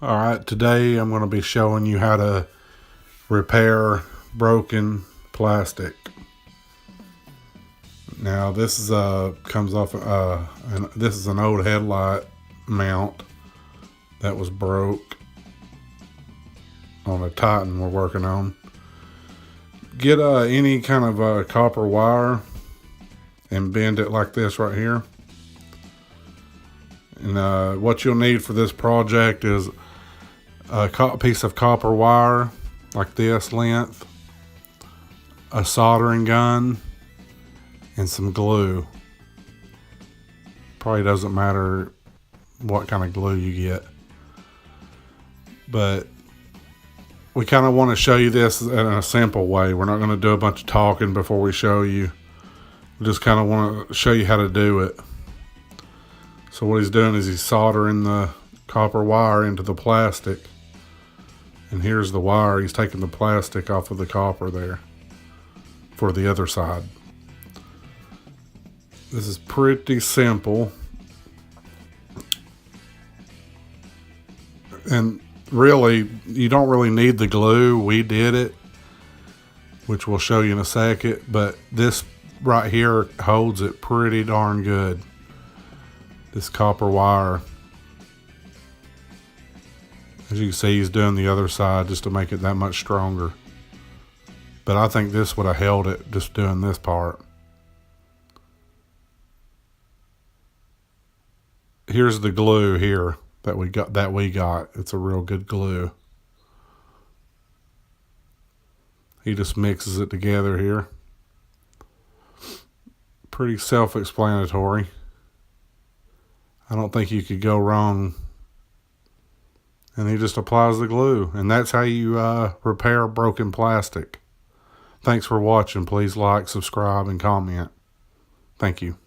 Alright, today I'm going to be showing you how to repair broken plastic. Now this is comes off this is an old headlight mount that was broke on a Titan we're working on. Get any kind of copper wire and bend it like this right here. And what you'll need for this project is a piece of copper wire like this length, a soldering gun, and some glue. Probably doesn't matter what kind of glue you get, but we kind of want to show you this in a simple way. We're not going to do a bunch of talking before we show you. We just kind of want to show you how to do it. So what he's doing is he's soldering the copper wire into the plastic. And here's the wire. He's taking the plastic off of the copper there for the other side. This is pretty simple. And really, you don't really need the glue. We did it, which we'll show you in a second. But this right here holds it pretty darn good. This copper wire. As you can see, he's doing the other side just to make it that much stronger. But I think this would have held it just doing this part. Here's the glue here that we got. It's a real good glue. He just mixes it together here. Pretty self-explanatory. I don't think you could go wrong. And he just applies the glue. And that's how you repair broken plastic. Thanks for watching. Please like, subscribe, and comment. Thank you.